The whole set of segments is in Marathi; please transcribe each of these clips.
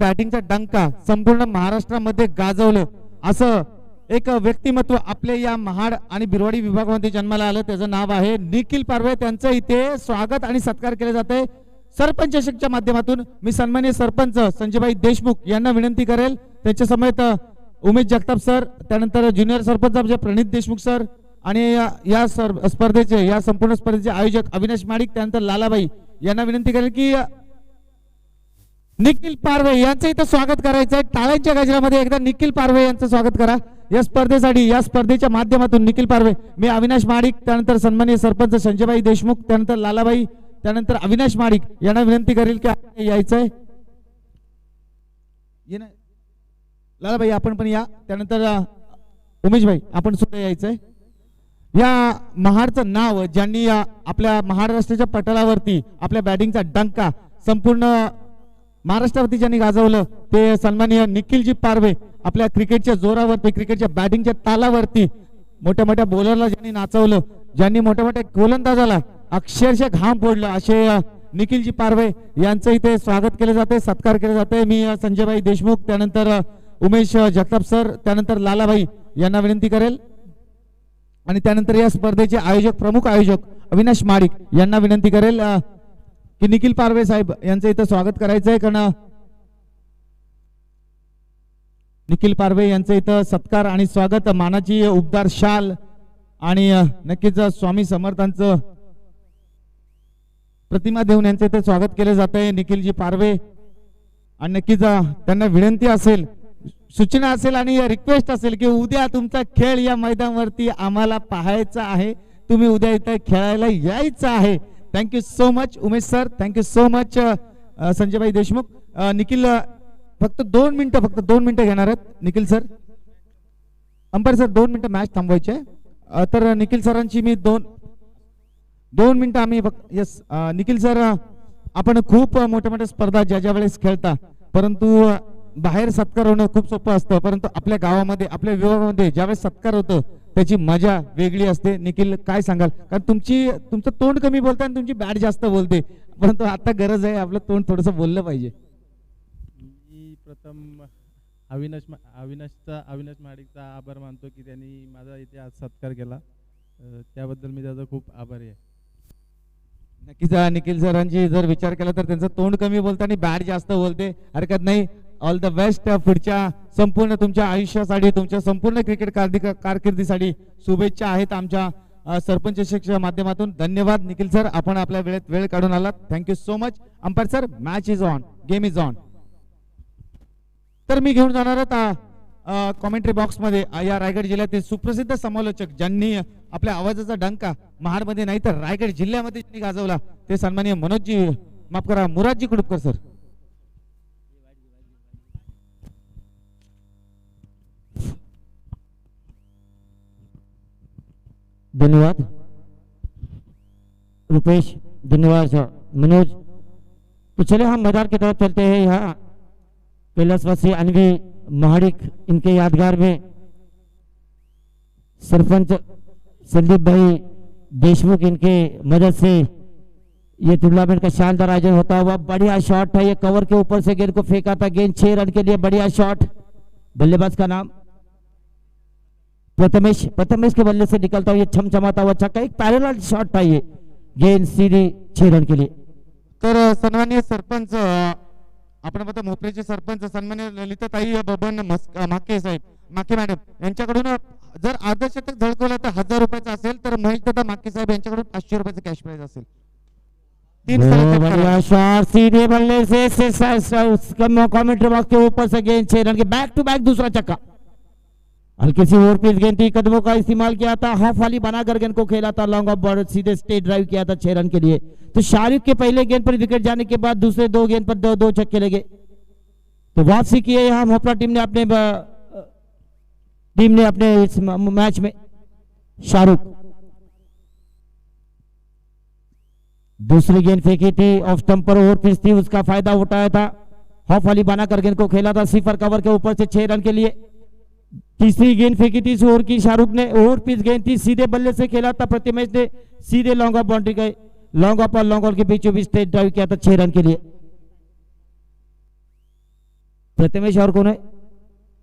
बॅटिंगचा डंका संपूर्ण महाराष्ट्रामध्ये गाजवलं असं एक व्यक्तिमत्व आपले या महाड आणि बिरवाडी विभागामध्ये जन्माला आलं. त्याचं नाव आहे निखिल पारवे. त्यांचं इथे स्वागत आणि सत्कार केले जाते सरपंच चषकच्या माध्यमातून. मी सन्माननीय सरपंच संजयभाई देशमुख यांना विनंती करेल त्यांच्या समेत उमेश जगताप सर, त्यानंतर ज्युनियर सरपंच आमचे प्रणित देशमुख सर आणि या स्पर्धेचे या संपूर्ण स्पर्धेचे आयोजक अविनाश माडिक, त्यानंतर लालाबाई यांना विनंती करेल की निखिल पारवे यांचं इथं स्वागत करायचं आहे. टाळ्यांच्या गजरामध्ये एकदा निखिल पारवे यांचं स्वागत करा या स्पर्धेसाठी. या स्पर्धेच्या माध्यमातून निखिल पारवे, मी अविनाश माडिक, त्यानंतर सन्माननीय सरपंच संजयभाई देशमुख, त्यानंतर लालाबाई, त्यानंतर अविनाश माडिक यांना विनंती करेल की यायचंय. लालाबाई आपण पण या, त्यानंतर उमेशभाई आपण सुद्धा यायचंय. या महाडचं नाव ज्यांनी आपल्या महाराष्ट्राच्या पटलावरती आपल्या बॅटिंगचा डंका संपूर्ण महाराष्ट्रावरती ज्यांनी गाजवलं ते सन्माननीय निखिलजी पारवे. आपल्या क्रिकेटच्या जोरावरती, क्रिकेटच्या बॅटिंगच्या तालावरती मोठ्या मोठ्या बॉलरला ज्यांनी नाचवलं, ज्यांनी मोठ्या मोठ्या गोलंदाजाला अक्षरशः घाम फोडलं, असे निखिलजी पारवे यांचं इथे स्वागत केले जाते, सत्कार केले जाते. मी संजयभाई देशमुख, त्यानंतर उमेश जगताप सर, त्यानंतर लालाबाई यांना विनंती करेल आणि त्यानंतर या स्पर्धेचे आयोजक, प्रमुख आयोजक अविनाश माडिक यांना विनंती करेल की निखिल पारवे साहेब यांचं इथं स्वागत करायचं आहे. कारण निखिल पारवे यांचं इथं सत्कार आणि स्वागत, मानाची उबदार शाल आणि नक्कीच स्वामी समर्थांचं प्रतिमा देऊन यांचं इथे स्वागत केले जात आहे निखिलजी पारवे. आणि नक्कीच त्यांना विनंती असेल, सूचना असेल आणि रिक्वेस्ट असेल की उद्या तुमचा खेळ या मैदानावरती आम्हाला पाहायचा आहे, तुम्ही उद्या इथं खेळायला यायचं आहे. Thank you so much Umesh sir, thank you so much Sanjaybhai Deshmukh. Nikhil फक्त 2 मिनिटं घेणार आहेत निखिल सर. अंपायर सर 2 मिनिटं मॅच थांबवायचे. तर निखिल सरांची मी 2 मिनिटं आम्ही यस. निखिल सर, आपण खूप मोठ्या मोठ्या स्पर्धा ज्या वेळेस खेळता, परंतु बाहेर सत्कार होणं खूप सोपं असतं, परंतु आपल्या गावामध्ये, आपल्या विभागामध्ये ज्यावेळेस सत्कार होतं त्याची मजा वेगळी असते. निखिल काय सांगाल? कारण तुमचं तोंड कमी बोलतं आणि तुमची बॅट जास्त बोलते, परंतु आता गरज आहे आपलं तोंड थोडंसं बोललं पाहिजे. मी प्रथम अविनाश माडिकचा आभार मानतो की त्यांनी माझा इथे आज सत्कार केला, त्याबद्दल मी त्याचा खूप आभारी आहे. नक्कीच निखिल सरांची जर विचार केला तर त्यांचं तोंड कमी बोलतं आणि बॅट जास्त बोलते, हरकत नाही. ऑल द बेस्ट पुढच्या संपूर्ण तुमच्या आयुष्यासाठी, तुमच्या संपूर्ण क्रिकेट कारकिर्दीसाठी शुभेच्छा आहेत आमच्या सरपंच चषकच्या माध्यमातून. धन्यवाद निखिल सर, आपण आपल्या वेळेत वेळ काढून आलात. Thank you so much. Umpire sir, match is on, game is on. तर मी घेऊन जाणार कॉमेंट्री बॉक्स मध्ये या रायगड जिल्ह्यातील सुप्रसिद्ध समालोचक ज्यांनी आपल्या आवाजाचा डंका महाडमध्ये नाही तर रायगड जिल्ह्यामध्ये गाजवला, ते सन्माननीय मनोजजी, माफ करा, मुरादजी कुडपकर सर. धन्यवाद रुपेश, धन्यवाद मनोज. तो चले हम मैदान की तरफ चलते हैं. यहाँ कैलाशवासी अनवी महाडिक, इनके यादगार में सरपंच संदीप भाई देशमुख, इनके मदद से ये टूर्नामेंट का शानदार आयोजन होता हुआ. बढ़िया शॉट है, ये कवर के ऊपर से गेंद को फेंका था, गेंद 6 रन के लिए. बढ़िया शॉट, बल्लेबाज का नाम प्रथमेश के बल्ले से निकलता हुआ ये छमछमाता हुआ छक्का, एक पैरेलल शॉट था, ये गेंद सीधी 6 रन के लिए. तर सन्माननीय सरपंच, आपण बघा मोपरेचे सरपंच सन्माननीय ललिताताई बबन माके साहेब, माके मॅडम यांच्याकडून जर अर्धशतक झळकवलं तर 1000 रुपयाचं असेल, तर महेश दादा माके साहेब यांच्याकडून 500 रुपयाचं कॅश प्राइज असेल. 3 बढ़िया शॉट सीधे बल्ले से कमेंट्री बॉक्स के ऊपर से गेंद 6 रन के, बैक टू बैक दूसरा छक्का. हल्की सी ओवरपीच गेंद थी, कदमों का इस्तेमाल किया था, हाफ वाली बनाकर गेंद को खेला था, लॉन्ग ऑफ बॉर्डर सीधे स्टेट ड्राइव किया था 6 रन के लिए. तो शाहरुख के पहले गेंद पर विकेट जाने के बाद दूसरे 2 गेंद पर 2 छक्के लगे. तो वापसी की है यहाँ मोपरा टीम ने अपने इस मैच में. शाहरुख दूसरी गेंद फेंकी थी, ऑफ स्टंप पर ओवरपीच थी, उसका फायदा उठाया था, हाफ वाली बनाकर गेंद को खेला था, सिफर कवर के ऊपर से 6 रन के लिए. तीसरी गेंद फेंकी थी इस ओवर की, शाहरुख ने ओवरपीच गेंद थी, सीधे बल्ले से खेला था, प्रतिमेश ने सीधे लॉन्ग ऑफ बाउंड्री गए, लॉन्ग ऑफ और लॉन्ग ऑन के बीचों बीच स्ट्रेट ड्राइव किया था 6 रन के लिए. प्रथमेश और कौन है?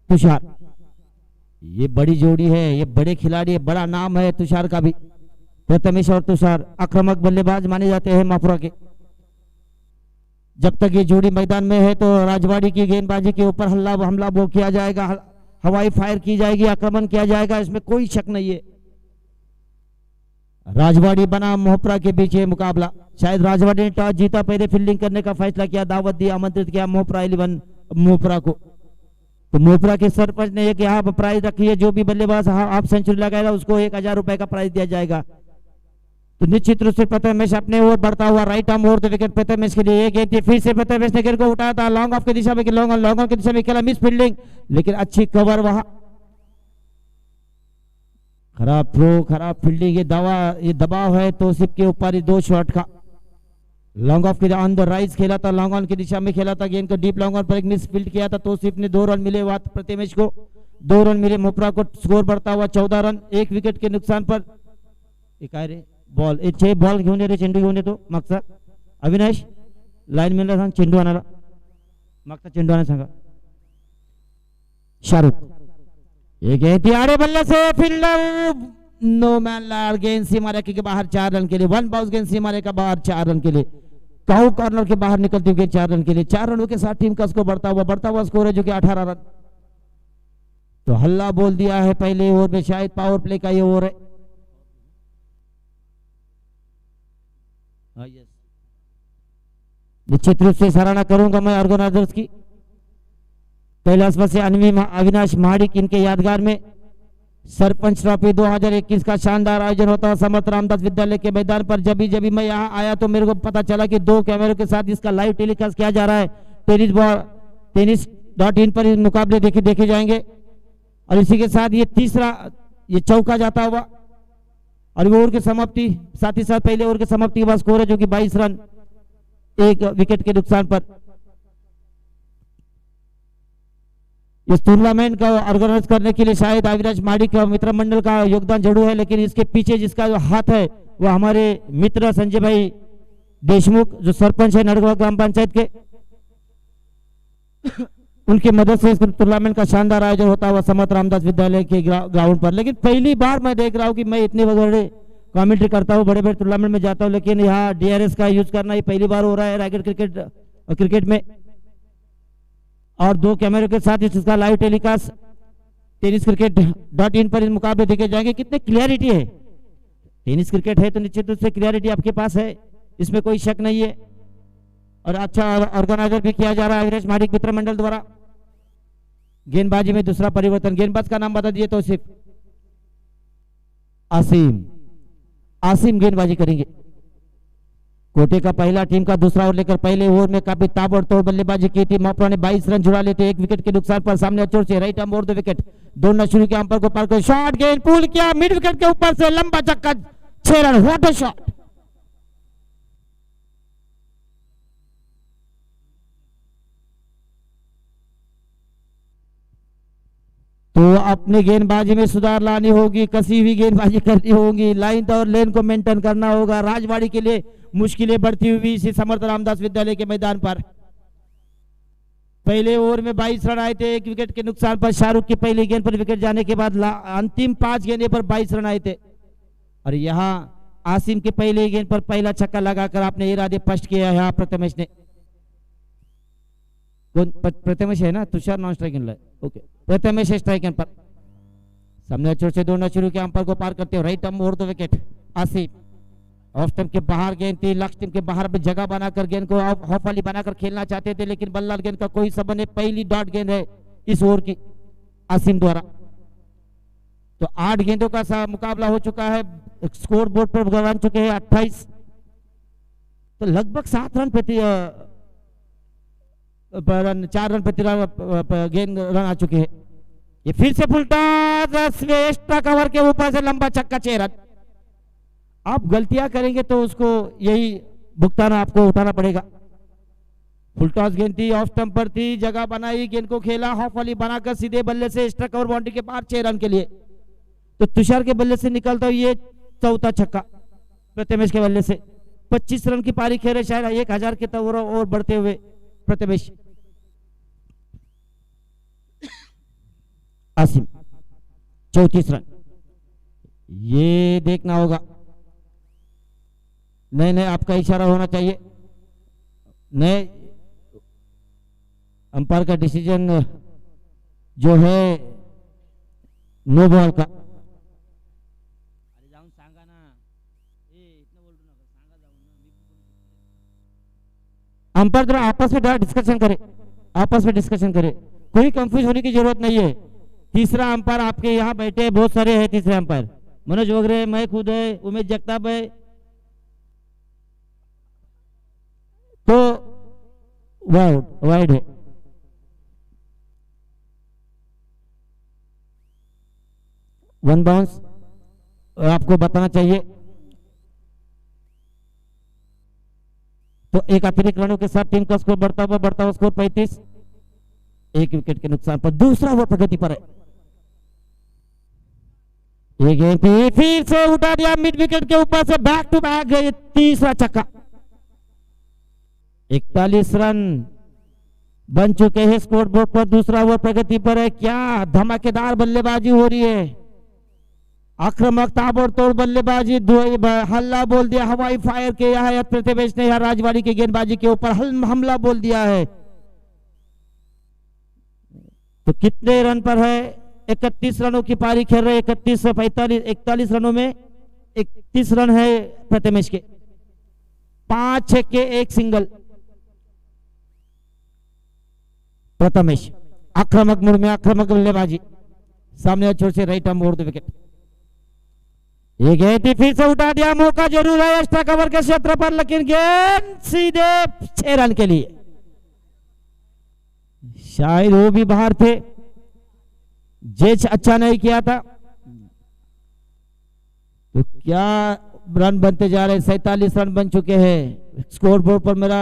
तुषार। ये बड़ी जोड़ी है, ये बड़े खिलाड़ी है, बड़ा नाम है तुषार का भी। प्रथमेश और तुषार आक्रामक बल्लेबाज माने जाते हैं मापुरा के। जब तक ये जोड़ी मैदान में है तो राजवाड़ी की गेंदबाजी के ऊपर हमला वो किया जाएगा, हवाई फायर की जाएगी, आक्रमण किया जाएगा, इसमें कोई शक नहीं है। राजवाड़ी बना मोहपरा के बीच ये मुकाबला। शायद राजवाड़ी ने टॉस जीता, पहले फील्डिंग करने का फैसला किया, दावत दी, आमंत्रित किया मोहपरा 11 मोहपरा को। तो मोहपरा के सरपंच ने एक यहाँ प्राइज रखी है, जो भी बल्लेबाज हाफ सेंचुरी लगाएगा उसको 1000 रुपए का प्राइज दिया जाएगा। तो निश्चित रूप से प्रथमेश अपने ओर बढ़ता हुआ, right arm over the wicket Prathamesh के लिए। एक गेंद थी, फिर से प्रथमेश ने गेंद को उठाया था लॉन्ग ऑफ की दिशा में, लॉन्ग ऑन की दिशा में खेला, मिस फील्डिंग, लेकिन अच्छी कवर वहां। खराब थ्रो, खराब फील्डिंग, ये दबाव है तौसीफ के ऊपर ही 2 शॉट का। Long off K on the rise खेला था, लॉन्ग ऑन की दिशा में खेला था, गेंद को डीप लॉन्ग ऑन पर एक मिस फील्ड किया था तौसीफ ने। 2 रन मिले वहां प्रथमेश को, 2 रन मिले मोपरा को। स्कोर बढ़ता हुआ 14 रन, 1 विकेट के नुकसान पर। बॉल 6 बॉल घेऊन येतो, चेंडू घेऊन येतो मागचा अविनाश लाईनमॅनला सांग चेंडू आणायला, मागचा चेंडू आणायला सांगा शाहरुख। ये गेंद थी आड़े बल्ले से, फील्डर नो मैन लैंड, गेंद सीमा रेखा के बाहर 4 रन के लिए। 1 बाउंस गेंद सीमा रेखा बाहर 4 रन के लिए। काउ कॉर्नर के बाहर निकलती हुई 4 रन के लिए। 4 रनों के साथ टीम का स्कोर बढ़ता हुआ स्कोर है जो कि 18 रन। तो हल्ला बोल दिया है पहले ओवर में, शायद पावर प्ले का ये ओवर है। निश्चित रूप से सराहना करूंगा मैं ऑर्गेनाइजर्स की। कैलाशवासी से अविनाश महाडिक, इनके यादगार में सरपंच ट्रॉफी 2021 का शानदार आयोजन होता है समर्थ रामदास विद्यालय के मैदान पर। जब भी मैं यहाँ आया तो मेरे को पता चला कि 2 कैमरों के साथ इसका लाइव टेलीकास्ट किया जा रहा है। टेनिस.in पर मुकाबले देखे जाएंगे। और इसी के साथ ये चौका जाता हुआ और ओवर की समाप्ति, साथ ही साथ पहले ओवर की समाप्ति के बाद स्कोर है जो कि 22 रन, 1 विकेट के नुकसान पर। इस टूर्नामेंट का ऑर्गेनाइज करने के लिए शायद अविनाश महाडिक का मित्र मंडल का योगदान जरूर है, लेकिन इसके पीछे जिसका जो हाथ है वो हमारे मित्र संजय भाई देशमुख, जो सरपंच है नड़गवा ग्राम पंचायत के, उनकी मदद से इस टूर्नामेंट का शानदार आयोजन होता हुआ समर्थ रामदास विद्यालय के ग्राउंड पर। लेकिन पहली बार मैं देख रहा हूं कि मैं इतने बड़े कमेंट्री करता हूं, बड़े बड़े टूर्नामेंट में जाता हूं, लेकिन यहाँ DRS का यूज करना ये पहली बार हो रहा है रायगढ़ क्रिकेट में। और 2 कैमरे के साथ इसका लाइव टेलीकास्ट टेनिसcricket.in पर इस मुकाबले देखे जाएंगे। कितने क्लियरिटी है, टेनिस क्रिकेट है तो निश्चित रूप से क्लियरिटी आपके पास है, इसमें कोई शक नहीं है। और अच्छा ऑर्गेनाइजर भी किया जा रहा है अविनाश महाडिक मित्र मंडल द्वारा। गेंदबाजी में दूसरा परिवर्तन, गेंदबाज का नाम बता दिए तौसीफ। आसिम गेंदबाजी करेंगे। कोटे का पहला, टीम का दूसरा ओवर लेकर पहले ओवर में काफी ताबड़तोड़ बल्लेबाजी की थी। मोपरा ने 22 रन जुड़ा लेते 1 विकेट के नुकसान पर। सामने अचोर से right arm over the wicket, दौड़ना शुरू किया, अंपायर को पार कर शॉट, गेंद पुल किया, मिड विकेट के ऊपर से लंबा छक्का, 6 रन। What a shot. तो अपने गेंदबाजी में सुधार लानी होगी, कसी हुई गेंदबाजी करनी होगी, लाइन और लेन को मेंटेन करना होगा। राजवाड़ी के लिए मुश्किलें बढ़ती हुई इसी समर्थ रामदास विद्यालय के मैदान पर। पहले ओवर में 22 रन आए थे 1 विकेट के नुकसान पर। शाहरुख की पहली गेंद पर विकेट जाने के बाद अंतिम 5 गेंदे पर 22 रन आए थे। और यहाँ आसिम की पहली गेंद पर पहला छक्का लगाकर आपने इरादे स्पष्ट किया। यहाँ प्रथमेश ने, प्रथमेश है ना, Tushar non strike okay, Prathamesh strike पर। सामने छोर से दौड़ना शुरू किया, अंपायर को पार करते हो right arm over the wicket. Asif off stump के बाहर गेंद थी, लक्ष्य टीम के बाहर भी जगह बनाकर गेंद को ऑफ वाली बनाकर खेलना चाहते थे, लेकिन बल्लाल गेंद का कोई संबंध नहीं। पहली डॉट गेंद है इस ओवर की आसिम द्वारा। तो 8 गेंदों का मुकाबला हो चुका है, स्कोर बोर्ड पर बन चुके हैं 28। तो लगभग 7 रन प्रति 4 रन प्रति गेंद रन आ चुके हैं। ये फिर से फुलटा एक्स्ट्रा कवर के ऊपर से लंबा छक्का, 6 रन। आप गलतियां करेंगे तो उसको यही भुगतान आपको उठाना पड़ेगा। फुल टॉस गेंद थी, ऑफ स्टंप पर थी, जगह बनाई, गेंद को खेला, हाफ वाली बनाकर सीधे बल्ले से एक्स्ट्रा कवर बाउंड्री के पार 6 रन के लिए। तो तुषार के बल्ले से निकलता हुआ ये चौथा छक्का प्रथमेश के बल्ले से। 25 रन की पारी खेले, शायद 1000 के तौर और बढ़ते हुए प्रथमेश। आसिम 34 रन। ये देखना होगा, नहीं नहीं आपका इशारा होना चाहिए, नहीं अंपायर का डिसीजन जो है नो बॉल का। अंपायर जरा आपस में डिस्कशन करे, आपस में डिस्कशन करे, कोई कंफ्यूज होने की जरूरत नहीं है। तीसरा अंपायर आपके यहाँ बैठे बहुत सारे हैं, तीसरे अंपायर मनोज वगैरह, मैं खुद है, उमेश जगताप है, तो वाइड है। वन बाउंस आपको बताना चाहिए। तो एक अतिरिक्त रनों के साथ टीम का स्कोर बढ़ता हुआ स्कोर 35, एक विकेट के नुकसान पर दूसरा ओवर प्रगति पर है। ये गेंद फिर से उठा दिया मिड विकेट के ऊपर से, बैक टू बैक तीसरा छक्का। 41 रन बन चुके हैं स्कोर बोर्ड पर, दूसरा ओवर प्रगति पर है। क्या धमाकेदार बल्लेबाजी हो रही है, आक्रामक ताबड़तोड़ बल्लेबाजी, हल्ला बोल दिया, हवाई फायर किया है प्रतिवेश ने यहाँ राजवाड़ी की गेंदबाजी के ऊपर हमला बोल दिया है। तो कितने रन पर है, 31 रनों की पारी खेल रहे, 31 से 45, 41 रनों में 31 रन है प्रतिवेश के, 5 छक्के 1 सिंगल। प्रथमेश आक्रामक मूड में, आक्रामक बल्लेबाजी, सामने छोर से right arm over the wicket. ये गेंद फिर से उठा दिया, मौका जरूर है एक्स्ट्रा कवर के क्षेत्र पर, लेकिन गेंद सीधे 6 रन के लिए, शायद वो भी बाहर थे, जेच अच्छा नहीं किया था। तो क्या रन बनते जा रहे हैं, 47 रन बन चुके हैं स्कोर बोर्ड पर। मेरा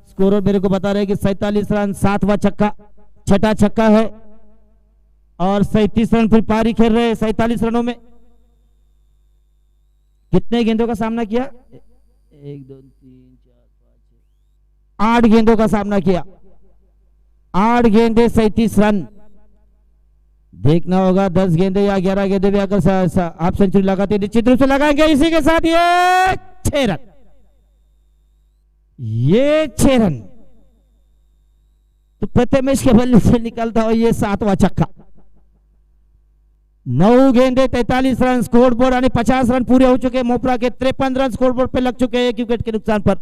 स्कोर मेरे को बता रहे कि 47 रन, 7वां छक्का, 6ठा छक्का है और 37 रन फिर पारी खेल रहे हैं 47 रनों में। कितने गेंदों का सामना किया, 1 2 3 4 5 6 8 गेंदों का सामना किया, 8 गेंदे 37 रन। देखना होगा 10 गेंदे या 11 गेंदे भी अगर आप सेंचुरी लगाते निश्चित रूप से लगाएंगे। इसी के साथ ये 6 रन, ये 6 रन तो प्रथमेश के बल्ले से निकलता हो ये 7वां छक्का। 9 गेंदे 43 रन स्कोर बोर्ड यानी 50 रन पूरे हो चुके। मोपरा के 53 रन स्कोर बोर्ड पे लग चुके हैं 1 विकेट के नुकसान पर।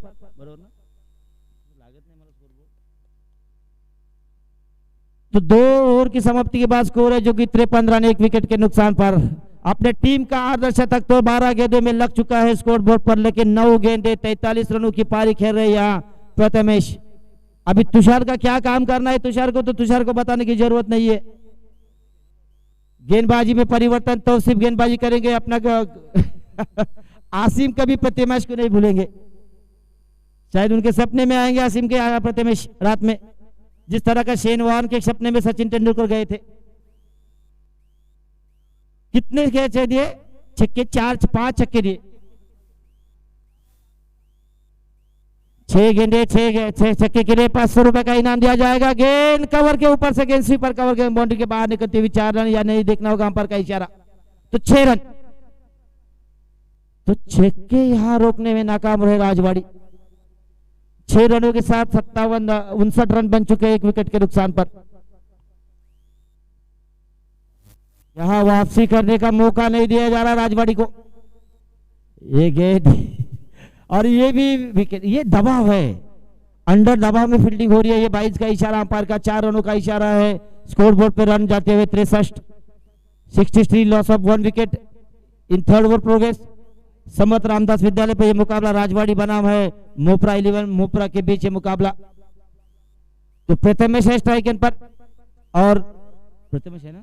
तो 2 ओवर की समाप्ति के बाद स्कोर है जो कि 53 रन 1 विकेट के नुकसान पर। अपने टीम का अर्धशतक तो 12 गेंदों में लग चुका है स्कोर बोर्ड पर, लेकिन 9 गेंदे 43 रनों की पारी खेल रहे यहाँ प्रथमेश। अभी तुषार का क्या काम करना है, तुषार को बताने की जरूरत नहीं है। गेंदबाजी में परिवर्तन तो सिर्फ गेंदबाजी करेंगे अपना आसिम कभी प्रथमेश को नहीं भूलेंगे, शायद उनके सपने में आएंगे आसिम के प्रथमेश रात में, जिस तरह का शेन वॉर्न के सपने में सचिन तेंदुलकर गए थे। कितने कैच दिए, छक्के 5 छक्के दिए, 6 गेंदे 6 छक्के के लिए 500 रुपए का इनाम दिया जाएगा। गेंद कवर के ऊपर से, गेंद स्वीपर कवर के बाउंड्री के बाहर निकलती हुई 4 रन या नहीं देखना होगा अंपायर का इशारा। तो 6 रन, तो छक्के यहां रोकने में नाकाम रहे राजवाड़ी। 6 रनों के साथ 59 रन बन चुके 1 विकेट के नुकसान पर। यहां वापसी करने का मौका नहीं दिया जा रहा राजवाड़ी को। ये गेंद और ये भी विकेट, ये दबाव है, अंडर दबाव में फील्डिंग हो रही है। ये 22 का इशारा अंपायर का, 4 रनों का इशारा है। स्कोर बोर्ड पे रन जाते हुए 63, 63 loss of 1 wicket in 3rd over progress. समत रामदास विद्यालय पे ये मुकाबला राजवाड़ी बनाम है मोपरा 11 मोपरा के बीच ये मुकाबला। तो प्रथमेश है स्ट्राइक एंड पर और प्रथमेश है ना,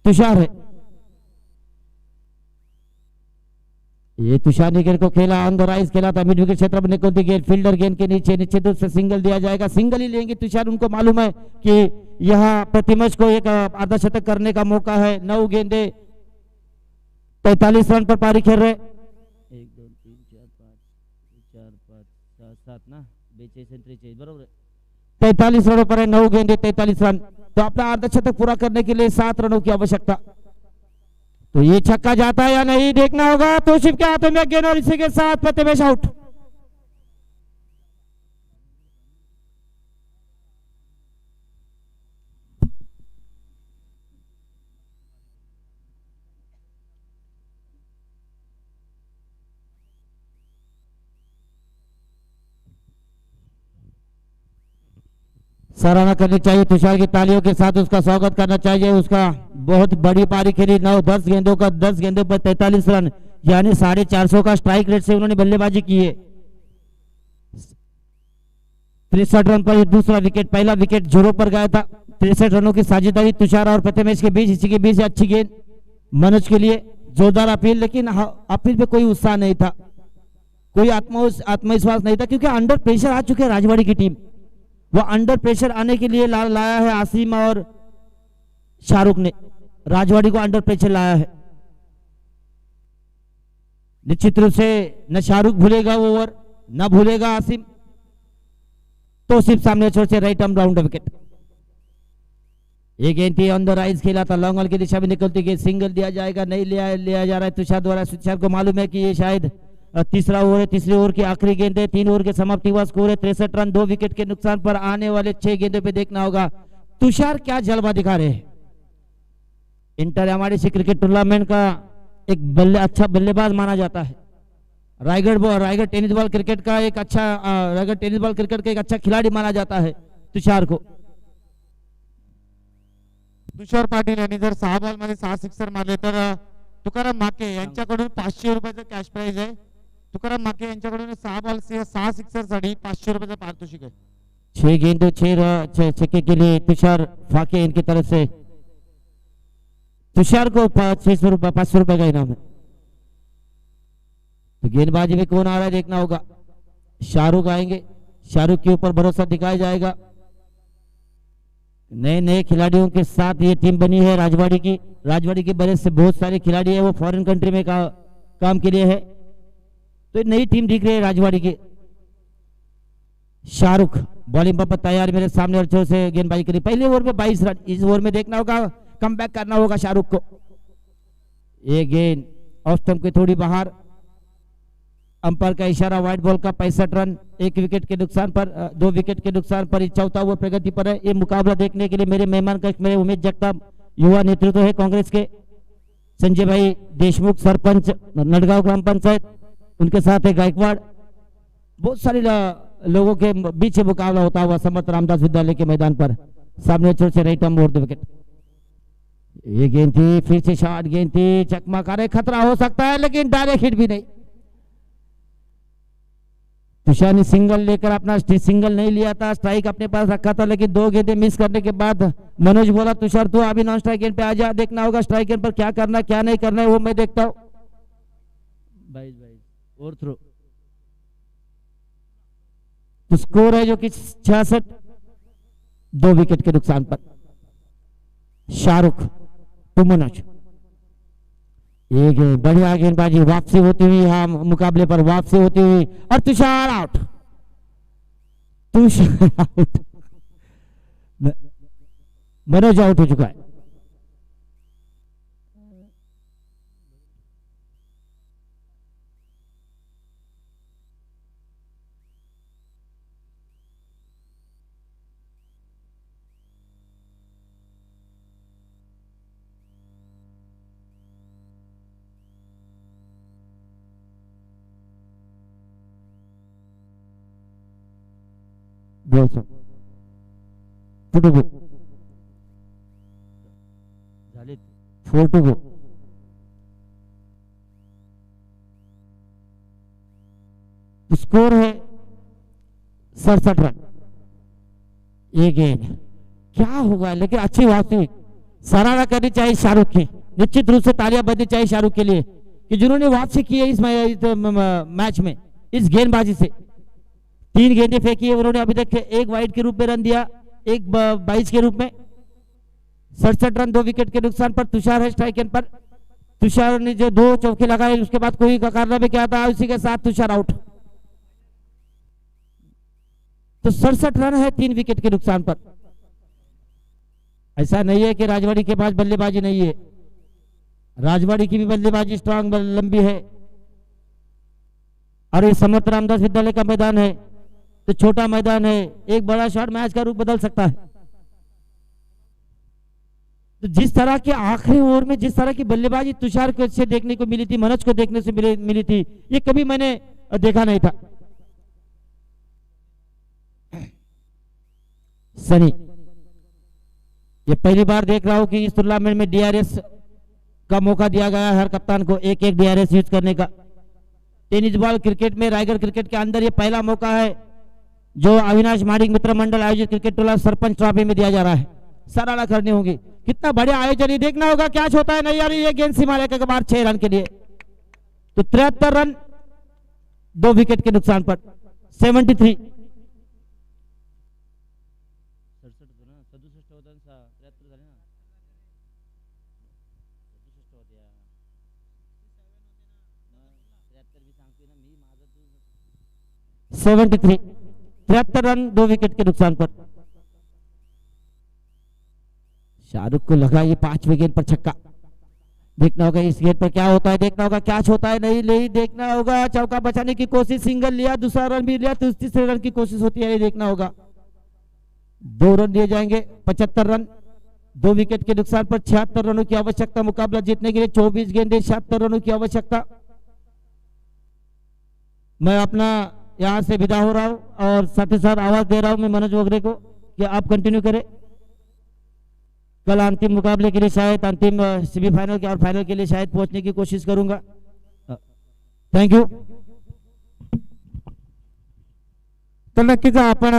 तुषार है। ये तुषार ने गेंद को खेला, ऑन द राइज खेला था, मिड विकेट क्षेत्र में को दी गेंद, फील्डर गेंद के नीचे निश्चित रूप से सिंगल दिया जाएगा, सिंगल ही लेंगे तुषार। उनको मालूम है कि यहाँ प्रथमेश को एक अर्धशतक करने का मौका है। 9 गेंदे 43 रन पर पारी खेल रहे। 1 2 3 4 5 4 5 6 7 ना 42 43 बरोबर 43 रनों पर है, 9 गेंदे 43 रन। तो अपना अर्धशतक पूरा करने के लिए 7 रनों की आवश्यकता। तो ये छक्का जाता है या नहीं देखना होगा। तौसीफ के हाथों में गेंद और इसी के साथ प्रथमेश आउट। सराहना करनी चाहिए, तुषार की तालियों के साथ उसका स्वागत करना चाहिए। उसका बहुत बड़ी पारी खेली, 9-10 गेंदों का 10 गेंदों पर 43 रन, यानी 450 का स्ट्राइक रेट से उन्होंने बल्लेबाजी की है। 63 रन पर दूसरा विकेट, पहला विकेट जोरों पर गया था। 63 रनों की साझेदारी तुषार और प्रथमेश के बीच, इसी के बीच अच्छी गेंद मनोज के लिए, जोरदार अपील, लेकिन अपील पे कोई उत्साह नहीं था, कोई आत्मविश्वास नहीं था, क्योंकि अंडर प्रेशर आ चुके हैं राजवाड़ी की टीम। वो अंडर प्रेशर आने के लिए लाया है आसिम और शाहरुख ने, राजवाड़ी को अंडर प्रेशर लाया है। निश्चित रूप से न शाहरुख भूलेगा वो ओवर, न भूलेगा आसिम। तो सिर्फ सामने छोर से राइट आर्म राउंड विकेट। एक गेंद थी ऑन द राइज, खेला था लॉन्ग ऑन की दिशा में निकलती गेंद, सिंगल दिया जाएगा, नहीं लिया जा रहा है तुषार द्वारा। तुषार को मालूम है कि ये शायद तीसरा ओवर है, तीसरे ओवर की आखिरी गेंद है। 3 ओवर के समाप्ति हुआ, स्कोर है 63 रन। 2 विकेट के नुकसान पर आने वाले 6 गेंदों पे देखना होगा तुषार क्या जलवा दिखा रहे हैं। इंटर एमआरडीसी क्रिकेट टूर्नामेंट का एक अच्छा बल्लेबाज माना जाता है। रायगढ़ टेनिस बॉल क्रिकेट का एक अच्छा खिलाड़ी माना जाता है तुषार को। तुषार पाटील यांनी जर 6 बॉल मध्ये 6 सिक्सर मारले तर तुकाराम माके यांच्याकडून 500 रुपयाचं कॅश प्राइज आहे। तुकाराम माके यांच्याकडून 6 बॉल 6 सिक्सर साठी 500 रुपयाचं पारितोषिक आहे। 6 गेंदों 6 छक्के के लिए तुषार फाके इनकी तरफ से तुषार को 500 रुपए का इनाम है। तो गेंदबाजी में कौन आ रहा है देखना होगा। शाहरुख आएंगे, शाहरुख के ऊपर भरोसा दिखाया जाएगा। नए खिलाड़ियों के साथ ये टीम बनी है राजवाड़ी के बड़े से बहुत सारे खिलाड़ी है, वो फॉरेन कंट्री में काम के लिए है। तो नई टीम दिख रही है राजवाड़ी की। शाहरुख बॉलिंग पर तैयार, मेरे सामने और से गेंदबाजी करी। पहले ओवर में 22 रन, इस ओवर में देखना होगा, कम बैक करना होगा शाहरुख को। ये गेंद ऑफ स्टंप के थोड़ी बाहर, अंपायर का इशारा, व्हाइट बॉल का 65 रन। 1 विकेट के नुकसान पर 2 विकेट के नुकसान पर चौथा ओवर प्रगति पर है। ये मुकाबला देखने के लिए मेरे मेहमान कक्ष में उमेश जगताप युवा नेतृत्व है कांग्रेस के, संजय भाई देशमुख सरपंच नडगांव ग्राम पंचायत, उनके साथ है गायकवाड़। बहुत सारे लोगों के बीच मुकाबला होता हुआ समर्थ रामदास विद्यालय के मैदान पर। सामने छोर से राइट आर्म ओवर विकेट। ये गेंद थी, फिर से शॉर्ट गेंद थी, चकमा करे, खतरा हो सकता है लेकिन डायरेक्ट हिट भी नहीं। तुषार ने सिंगल लेकर अपना सिंगल नहीं लिया था, स्ट्राइक अपने पास रखा था, लेकिन 2 गेंदें मिस करने के बाद मनोज बोला तुषार तो अभी नॉन स्ट्राइक गेंद पे आ जा, देखना होगा स्ट्राइक गेंद पर क्या करना क्या नहीं करना है वो मैं देखता हूं। 22 और थ्रो। तो स्कोर है जो कि 66, 2 विकेट के नुकसान पर। शाहरुख टू मनोज। एक बढ़िया गेंदबाजी, वापसी होती हुई, हाँ मुकाबले पर वापसी होती हुई, और तुषार आउट। मनोज आउट हो चुका है। To go, 4 to go। Score है 67 रन। ये गेंद क्या होगा, लेकिन अच्छी वापसी, सराहना करनी चाहिए शाहरुख की। निश्चित रूप से तालियां बजनी चाहिए शाहरुख के लिए कि जिन्होंने वापसी की है इस मैच में, इस गेंदबाजी से। 3 गेंदें फेंकी है उन्होंने अभी तक, 1 वाइड के रूप में रन दिया, 1 22 के रूप में। 67 रन, 2 विकेट के नुकसान पर। तुषार है स्ट्राइक एंड पर। तुषार ने जो 2 चौके लगाए उसके बाद कोई कारनामे क्या था, उसी के साथ तुषार आउट। तो 67 रन है 3 विकेट के नुकसान पर। ऐसा नहीं है कि राजवाड़ी के पास बल्लेबाजी नहीं है, राजवाड़ी की भी बल्लेबाजी स्ट्रांग लंबी है। और ये समर्थ रामदास विद्यालय का मैदान है तो छोटा मैदान है, एक बड़ा शॉट मैच का रूप बदल सकता है। तो जिस तरह के आखिरी ओवर में जिस तरह की बल्लेबाजी तुषार को से देखने को मिली थी, मनोज को देखने से मिली थी, ये कभी मैंने देखा नहीं था। सनी, ये पहली बार देख रहा हूं कि इस टूर्नामेंट में डीआरएस का मौका दिया गया है हर कप्तान को एक एक डीआरएस यूज करने का। टेनिस बॉल क्रिकेट में रायगढ़ क्रिकेट के अंदर ये पहला मौका है जो अविनाश माडिक मित्र मंडल आयोजित क्रिकेट टोला सरपंच ट्रॉफी में दिया जा रहा है। सराहना करनी होगी, कितना बढ़िया आयोजन, ही देखना होगा क्या होता है। नहीं यार, ये गेंद सीमा के बाद 6 रन के लिए, तो 73 रन 2 विकेट के नुकसान पर 73। सेवेंटी 73 रन 2 विकेट के नुकसान पर। शाहरुख को लगा ये 5वें गेंद पर छक्का। देखना होगा इस गेंद पर क्या होता है, देखना होगा क्या होता है। नहीं देखना होगा, चौका बचाने की कोशिश, सिंगल लिया, दूसरा रन भी लिया, तो तीसरे रन की कोशिश होती है, देखना होगा। 2 रन दिए जाएंगे, 75 रन 2 विकेट के नुकसान पर। 76 रनों की आवश्यकता मुकाबला जीतने के लिए, 24 गेंदे 76 रनों की आवश्यकता। मैं अपना यहां से विदा हो रहा हूं और साथ ही साथ आवाज दे रहा हूं मैं मनोज वगैरह को कि आप कंटिन्यू करें। कल अंतिम मुकाबले के लिए शायद अंतिम सेमीफाइनल के और फाइनल के लिए शायद पहुंचने की कोशिश करूंगा। Thank you. तर नक्कीच आपण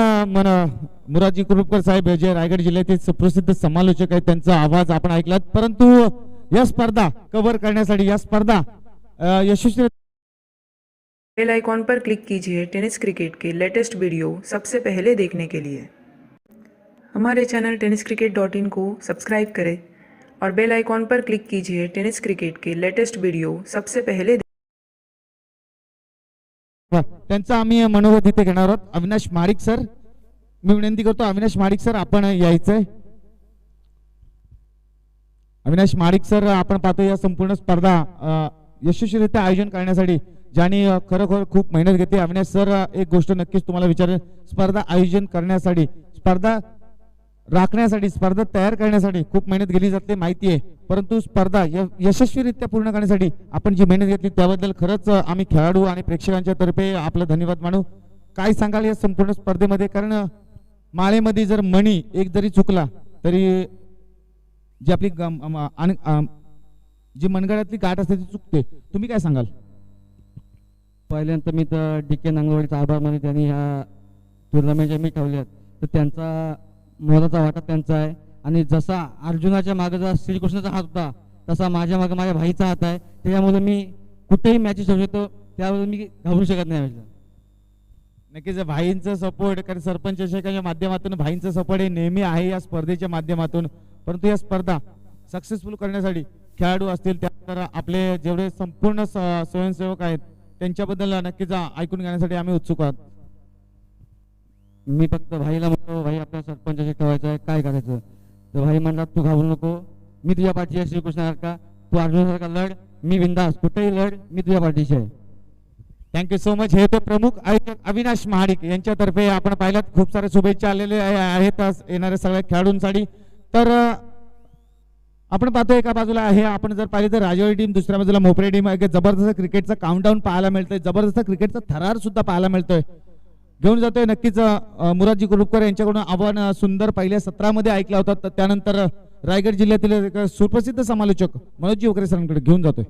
मुराजी कुरुपकर साहेब जे रायगड जिल्ह्यातील सुप्रसिद्ध समालोचक आहेत त्यांचा आवाज आपण ऐकलात, परंतु या स्पर्धा कव्हर करण्यासाठी या स्पर्धा यशस्वी बेल आइकॉन पर क्लिक कीजिए टेनिस क्रिकेट के लेटेस्ट वीडियो सबसे पहले देखने के लिए। हमारे चैनल tenniscricket.in को सब्सक्राइब करें और बेल आइकॉन पर क्लिक कीजिए टेनिस क्रिकेट के लेटेस्ट वीडियो सबसे पहले। त्यांचा आम्ही मनोगत इथे घेणार आहोत। अविनाश माडिक सर, मी विनंती करतो अविनाश माडिक सर आपण यायचंय। अविनाश माडिक सर, आपण पाहतो या संपूर्ण स्पर्धा यशस्वीरित्या आयोजन करण्यासाठी ज्यांनी खरोखर खूप मेहनत घेतली। अविनाश सर, एक गोष्ट नक्कीच तुम्हाला विचारेल, स्पर्धा आयोजन करण्यासाठी, स्पर्धा राखण्यासाठी, स्पर्धा तयार करण्यासाठी खूप मेहनत घेतली जाते माहिती आहे, परंतु स्पर्धा यशस्वीरित्या पूर्ण करण्यासाठी आपण जी मेहनत घेतली त्याबद्दल खरंच आम्ही खेळाडू आणि प्रेक्षकांच्या तर्फे आपला धन्यवाद मानू। काय सांगाल या संपूर्ण स्पर्धेमध्ये, कारण माळेमध्ये जर मणी एक जरी चुकला तरी जी आपली जी मनगडातली गाठ असते ती चुकते, तुम्ही काय सांगाल? पहिल्यांदा मी तर DK नांगरवाडीचा आभार मानतो, त्यांनी ह्या टुर्नामेंटच्या मी ठेवल्यात तर त्यांचा मोलाचा वाटा त्यांचा आहे। आणि जसा अर्जुनाच्या मागे जसा श्रीकृष्णाचा हात होता तसा माझ्या मागे माझ्या भाईचा हात आहे, त्यामुळे मी कुठेही मॅचेस खेळू शकतो, त्यामुळे मी घाबरू शकत नाही। नक्कीच भाईंचा सपोर्ट, कारण सरपंच चषकाच्या माध्यमातून भाईंचा सपोर्ट हे नेहमी आहे या स्पर्धेच्या माध्यमातून, परंतु या स्पर्धा सक्सेसफुल करण्यासाठी खेळाडू असतील, त्यानंतर आपले जेवढे संपूर्ण स्वयंसेवक आहेत त्यांच्याबद्दल नक्कीच ऐकून घेण्यासाठी आम्ही उत्सुक आहोत। मी फक्त भाईला म्हणतो, भाई आपल्या सरपंचाशी ठेवायचं आहे, काय करायचं? तर भाई म्हणला तू घाबरू नको, मी तुझ्या पाठीशी आहे श्रीकृष्णासारखा, तू अर्जुनासारखा लढ, मी बिंदास कुठेही लढ, मी तुझ्या पाठीशी आहे। Thank you so much. हे ते प्रमुख आयोजक अविनाश महाडिक यांच्यातर्फे आपण पाहिलात खूप सारे शुभेच्छा आलेले आहेत येणाऱ्या सगळ्या खेळाडूंसाठी। तर आपण पाहतो एका बाजूला आहे, आपण जर पाहिले तर राजवाडी टीम, दुसऱ्या बाजूला मोपरे टीम, जबरदस्त क्रिकेटचा काउंटडाऊन पाहायला मिळतोय, जबरदस्त क्रिकेटचा थरार सुद्धा पाहायला मिळतोय। घेऊन जातोय नक्कीच मुराजी कुरुपकर यांच्याकडून आपण सुंदर पहिल्या सत्रामध्ये ऐकला होता, त्यानंतर रायगड जिल्ह्यातील एक सुप्रसिद्ध समालोचक मनोजी वगैरे सरांकडे घेऊन जातोय।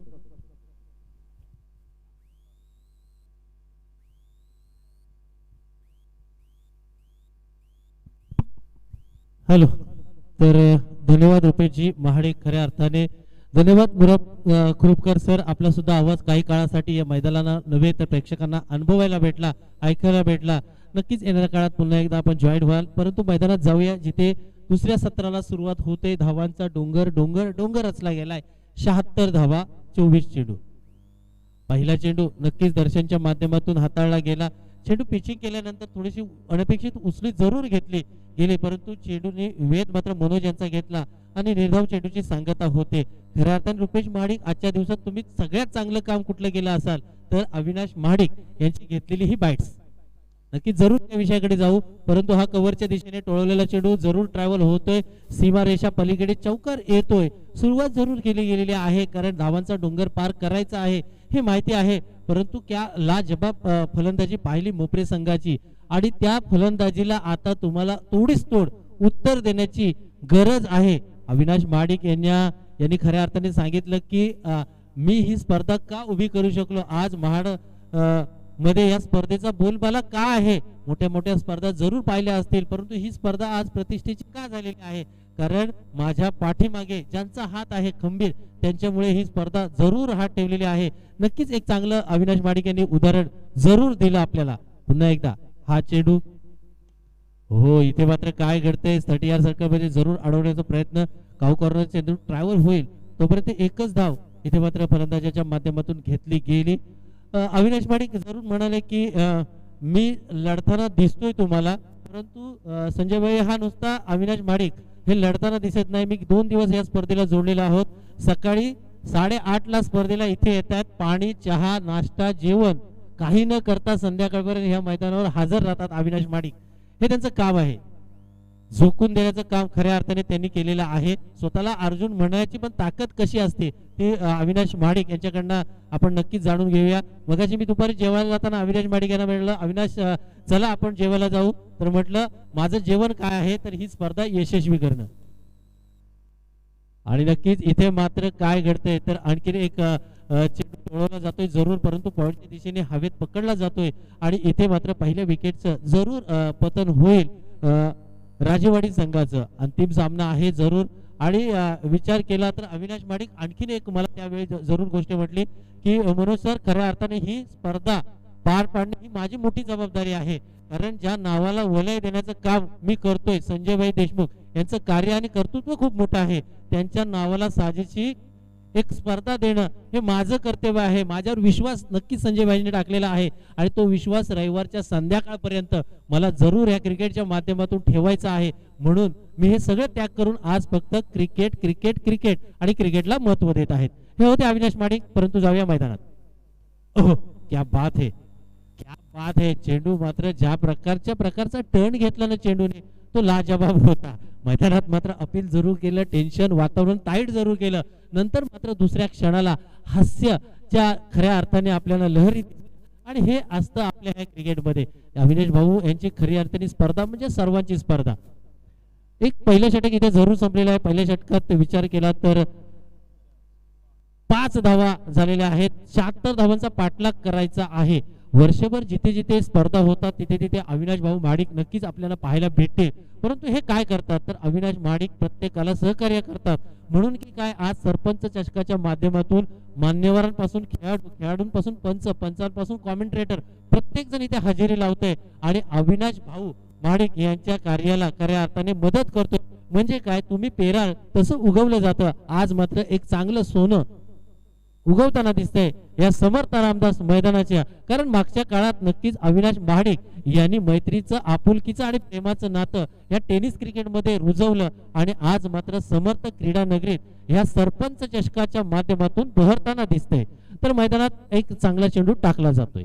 हॅलो, तर धन्यवाद रुपेशजी महाडिक, खऱ्या अर्थाने धन्यवाद कुरुपकर सर, आपला सुद्धा आवाज काही काळासाठी या मैदानाला नव्हे तर प्रेक्षकांना अनुभवायला भेटला, ऐकायला भेटला। नक्कीच येणाऱ्या काळात पुन्हा एकदा आपण जॉईन व्हाल, परंतु मैदानात जाऊया जिथे दुसऱ्या सत्राला सुरुवात होते। धावांचा डोंगर डोंगर डोंगर रचला गेलाय, 76 धावा 24 चेंडू। पहिला चेंडू नक्कीच दर्शनच्या माध्यमातून हाताळला गेला, चेंडू पिचिंग केल्यानंतर थोडीशी अनपेक्षित उचली जरूर घेतली गेली, परंतु चेंडूने वेध मात्र मनोज यांचा घेतला आणि निर्धाव चेंडूची सांगता होते. खऱ्या अर्थाने रुपेश महाडिक आजच्या दिवसात तुम्ही सगळ्यात चांगलं काम कुठलं केलं असाल तर अविनाश महाडिक यांची घेतलेली ही बाईट्स. नक्की जरूर त्या विषयाकडे जाऊ, परंतु हा कव्हरच्या दिशेने टोळवलेला चेंडू जरूर ट्रॅव्हल होतोय, सीमारेषा पलीकडे चौकार येतोय. सुरुवात जरूर केली गेलेली आहे, कारण धावांचा डोंगर पार करायचा आहे हे माहिती आहे, परंतु क्या लाजबाब फलंदाजी पाहिली मोपरे संघाची आणि त्या फलंदाजीला आता तुम्हाला तोडीस तोड उत्तर देण्याची गरज आहे. अविनाश महाडिक यांनी खऱ्या अर्थाने सांगितलं की मी ही स्पर्धा का उभी करू शकलो, आज महाड मध्ये या स्पर्धेचा बोलबाला का आहे. मोठ्या मोठ्या स्पर्धा जरूर पाहिल्या असतील, परंतु ही स्पर्धा आज प्रतिष्ठेची का झालेली आहे, कारण माझ्या पाठीमागे ज्यांचा हात आहे खंबीर त्यांच्यामुळे ही स्पर्धा जरूर हात ठेवलेली आहे. नक्कीच एक चांगलं अविनाश महाडिक यांनी उदाहरण जरूर दिलं आपल्याला. पुन्हा एकदा हा चेंडू, हो इथे मात्र काय घडतंय, 30 यार्ड सर्कल मध्ये जरूर अडवण्याचा प्रयत्न, काऊ कॉर्नर चेंडू ट्रॅव्हल होईल तोपर्यंत एकच धाव इथे मात्र फलंदाजाच्या माध्यमातून घेतली गेली. अविनाश महाडिक जरूर म्हणाले की मी लढताना दिसतोय तुम्हाला, परंतु संजय भाई हा नुसता अविनाश महाडिक हे लढताना दिसत नाही. मी 2 दिवस या स्पर्धेला जोडलेला आहोत. सकाळी 8:30 ला स्पर्धेला इथे येतात, पाणी चहा नाश्ता जेवण काही न करता संध्याकाळपर्यंत ह्या मैदानावर हजर राहतात अविनाश महाडिक. हे त्यांचं काम आहे, झोकून देण्याचं काम खऱ्या अर्थाने त्यांनी केलेलं आहे. स्वतःला अर्जुन म्हणण्याची पण ताकद कशी असते ते अविनाश महाडिक यांच्याकडनं आपण नक्कीच जाणून घेऊया. मगाशी मी दुपारी जेवायला जाताना अविनाश महाडिक यांना म्हणलं, अविनाश चला आपण जेवायला जाऊ, तर म्हटलं माझं जेवण काय आहे तर ही स्पर्धा यशस्वी करणं. आणि नक्कीच इथे मात्र काय घडतंय तर आणखीन एक चेंडू टोळवला जातोय जरूर, परंतु पॉईंटच्या दिशेने हवेत पकडला जातोय आणि इथे मात्र पहिल्या विकेटचं जरूर पतन होईल राजेवाडी संघाचं. अंतिम सामना आहे जरूर. आणि विचार केला तर अविनाश महाडिक आणखीन एक मला त्यावेळी जरूर गोष्ट म्हटली की मनोज सर खऱ्या अर्थाने ही स्पर्धा पार पाडणे ही माझी मोठी जबाबदारी आहे, कारण ज्या नावाला वलय देण्याचं काम मी करतोय संजयभाई देशमुख यांचं कार्य आणि कर्तृत्व खूप मोठं आहे. त्यांच्या नावाला साजेशी एक स्पर्धा देणं हे माझं कर्तव्य आहे. माझ्यावर विश्वास नक्कीच संजयभाईंनी टाकलेला आहे आणि तो विश्वास रविवारच्या संध्याकाळपर्यंत मला जरूर या क्रिकेटच्या माध्यमातून ठेवायचा आहे. म्हणून मी हे सगळं त्याग करून आज फक्त क्रिकेट क्रिकेट क्रिकेट आणि क्रिकेटला महत्व देत आहेत. हे होते अविनाश महाडिक. परंतु जाऊया मैदानात. ओह क्या बात है, क्या बात है. चेंडू मात्र ज्या प्रकारचा टर्न घेतला ना चेंडूने तो लाजवाब होता. मैदानात मात्र अपील जरूर केलं, टेन्शन वातावरण टाईट जरूर केलं, नंतर मात्र दुसऱ्या क्षणाला हास्याच्या खऱ्या अर्थाने आपल्याला लहरी आणि हे असतं आपल्या ह्या क्रिकेटमध्ये. अविनाश भाऊ यांची खरी अर्थाने स्पर्धा म्हणजे सर्वांची स्पर्धा. एक पहिलं षटक इथे जरूर संपलेलं आहे. पहिल्या षटकात विचार केला तर 5 धावा झालेल्या आहेत. 76 धावांचा पाठलाग करायचा आहे. वर्षभर जिथे जिथे स्पर्धा होतात तिथे तिथे अविनाश भाऊ महाडिक नक्कीच आपल्याला पाहायला भेटते. परंतु हे काय करतात तर अविनाश महाडिक प्रत्येकाला सहकार्य करतात. म्हणून की काय आज सरपंच चषकाच्या माध्यमातून मान्यवरांपासून खेळाडूंपासून पंचांपासून कॉमेंट्रेटर प्रत्येक जण इथे हजेरी लावतोय आणि अविनाश भाऊ महाडिक यांच्या कार्याला खऱ्या अर्थाने मदत करतो. म्हणजे काय तुम्ही पेराल तसं उगवलं जातं. आज मात्र एक चांगलं सोनं उगवताना दिसतंय या समर्थ रामदास मैदानाच्या, कारण मागच्या काळात नक्कीच अविनाश महाडिक यांनी मैत्रीचं आपुलकीचं आणि प्रेमाचं नातं या टेनिस क्रिकेटमध्ये रुजवलं आणि आज मात्र समर्थ क्रीडा नगरीत या सरपंच चषकाच्या माध्यमातून बहरताना दिसतंय. तर मैदानात एक चांगला चेंडू टाकला जातोय.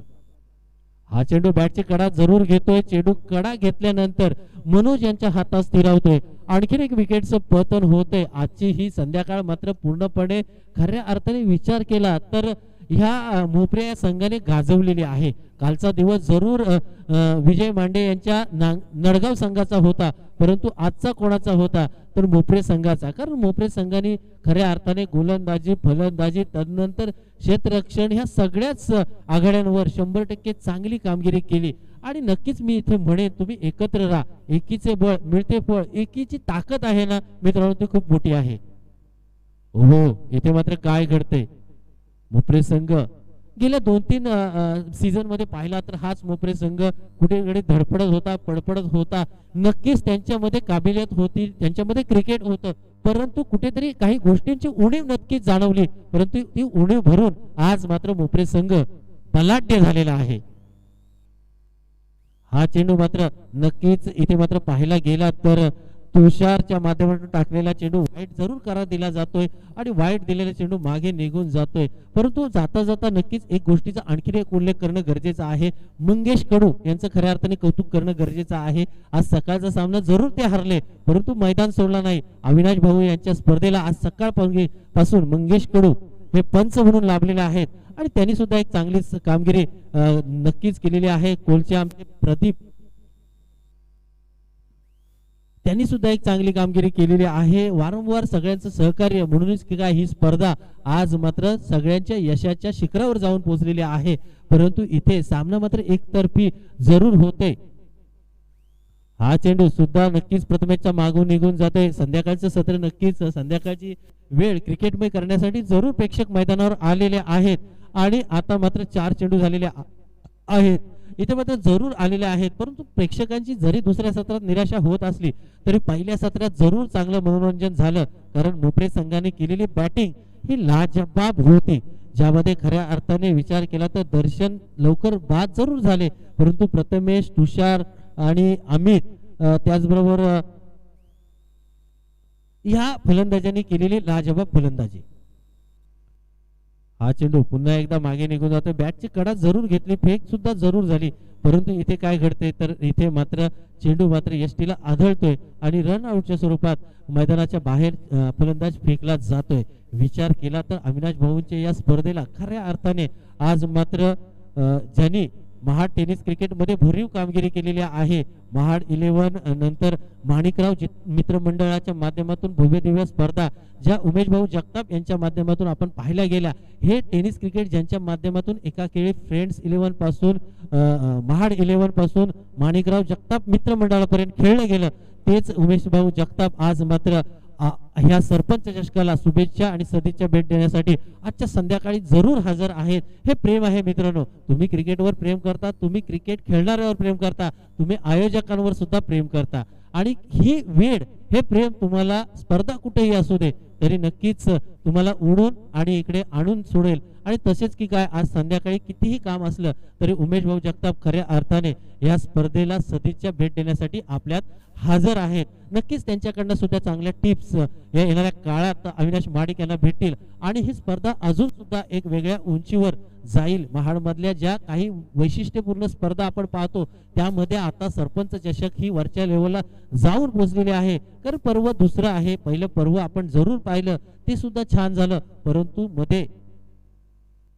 हा चेंडू बॅटची कडा जरूर घेतोय. चेंडू कडा घेतल्यानंतर मनोज यांच्या हातात स्थिरावतोय. आणखीन एक विकेटचं पतन होतंय. आजची ही संध्याकाळ मात्र पूर्णपणे खऱ्या अर्थाने विचार केला तर ह्या मोपरे या संघाने गाजवलेली आहे. कालचा दिवस जरूर विजय मांडे यांच्या नडगाव संघाचा होता, परंतु आजचा कोणाचा होता तर मोपरे संघाचा. कारण मोपरे संघाने खऱ्या अर्थाने गोलंदाजी फलंदाजी तदनंतर क्षेत्ररक्षण ह्या सगळ्याच आघाड्यांवर 100% चांगली कामगिरी केली. आणि नक्कीच मी इथे म्हणेन तुम्ही एकत्र राहा, एकीचे बळ मिळते फळ, एकीची ताकद आहे ना मित्रांनो ती खूप मोठी आहे. हो इथे मात्र काय घडते, मोपरे संघ गेल्या 2-3 सीझन मध्ये पाहिला तर हाच मोपरे संघ कुठेकडे धडपडत होता, पडपडत होता. नक्कीच त्यांच्यामध्ये काबिलियत होती, त्यांच्यामध्ये क्रिकेट होतं, परंतु कुठेतरी काही गोष्टींची उणीव नक्कीच जाणवली. परंतु ती उणीव भरून आज मात्र मोपरे संघ बलाढ्य झालेला आहे. हा चेंडू मात्र नक्कीच इथे मात्र पाहायला गेला तर तुषारच्या माध्यमातून टाकलेला चेंडू वाईट जरूर करार दिला जातोय आणि वाईट दिलेला चेंडू मागे निघून जातोय. परंतु जाता जाता नक्कीच एक गोष्टीचा आणखीन एक उल्लेख करणं गरजेचं आहे. मंगेश कडू यांचं खऱ्या अर्थाने कौतुक करणं गरजेचं आहे. आज सकाळचा सामना जरूर ते हरले परंतु मैदान सोडला नाही. अविनाश भाऊ यांच्या स्पर्धेला आज सकाळपासून मंगेश कडू हे पंच म्हणून लाभलेले आहेत आणि त्यांनी सुद्धा एक चांगली कामगिरी नक्कीच केलेली आहे. कोलचे आमचे प्रदीप त्यांनी सुद्धा एक चांगली कामगिरी केलेली आहे. वारंवार सगळ्यांचं सहकार्य म्हणूनच की काय ही स्पर्धा आज मात्र सगळ्यांच्या यशाच्या शिखरावर जाऊन पोहोचलेली आहे. परंतु इथे सामना मात्र एकतर्फी जरूर होते. हा चेंडू सुद्धा नक्कीच प्रथमेशच्या मागून निघून जातोय. संध्याकाळचं सत्र नक्कीच संध्याकाळची वेळ क्रिकेटमय करण्यासाठी जरूर प्रेक्षक मैदानावर आलेले आहेत आणि आता मात्र 4 चेंडू झालेले आहेत. इथे मात्र जरूर आलेले आहेत परंतु प्रेक्षकांची जरी दुसऱ्या सत्रात निराशा होत असली तरी पहिल्या सत्रात जरूर चांगलं मनोरंजन झालं कारण मोपरे संघाने केलेली बॅटिंग ही लाजबाब होती ज्यामध्ये खऱ्या अर्थाने विचार केला तर दर्शन लवकर बाद जरूर झाले परंतु प्रथमेश, तुषार आणि अमित त्याचबरोबर ह्या फलंदाजांनी केलेली लाजबाब फलंदाजी. हा चेंडू पुन्हा एकदा मागे निघून जातो. बॅटची कडा जरूर घेतली, फेक सुद्धा जरूर झाली परंतु इथे काय घडते तर इथे मात्र चेंडू मात्र यष्टीला आढळतोय आणि रन आउटच्या स्वरूपात मैदानाच्या बाहेर फलंदाज फेकला जातोय. विचार केला तर अविनाश भाऊंच्या या स्पर्धेला खऱ्या अर्थाने आज मात्र ज्यांनी महाड टेनिस क्रिकेटमध्ये भरीव कामगिरी केलेली आहे. महाड 11 नंतर माणिकराव मित्रमंडळाच्या माध्यमातून भव्य दिव्य स्पर्धा ज्या उमेश भाऊ जगताप यांच्या माध्यमातून आपण पाहायला गेल्या. हे टेनिस क्रिकेट ज्यांच्या माध्यमातून एकाकेळी फ्रेंड्स 11 पासून महाड 11 पासून माणिकराव जगताप मित्रमंडळापर्यंत खेळलं गेलं तेच उमेश भाऊ जगताप आज मात्र ह्या सरपंच चषकाला शुभेच्छा आणि सदिच्छा भेट देण्यासाठी आजच्या संध्याकाळी जरूर हजर आहेत. हे प्रेम आहे मित्रांनो. तुम्ही क्रिकेटवर प्रेम करता, तुम्ही क्रिकेट खेळणाऱ्यावर प्रेम करता, तुम्ही आयोजकांवर सुद्धा प्रेम करता आणि ही वेळ हे प्रेम तुम्हाला स्पर्धा कुठेही असू दे तरी नक्कीच तुम्हाला उडून आणि इकडे आणून सोडेल. आणि तसेच की काय आज संध्याकाळी कितीही काम असलं तरी उमेश भाऊ जगताप खऱ्या अर्थाने या स्पर्धेला सदिच्छा भेट देण्यासाठी आपल्यात हजर आहेत. नक्कीच त्यांच्याकडनं सुद्धा चांगल्या टिप्स या येणाऱ्या काळात अविनाश महाडिक यांना भेटतील आणि ही स्पर्धा अजून सुद्धा एक वेगळ्या उंचीवर जाईल. महाडमधल्या ज्या काही वैशिष्ट्यपूर्ण स्पर्धा आपण पाहतो त्यामध्ये आता सरपंच चषक ही वरच्या लेवलला जाऊन पोहोचलेली आहे. कारण पर्व दुसरं आहे. पहिलं पर्व आपण जरूर पाहिलं ते सुद्धा छान झालं परंतु मध्ये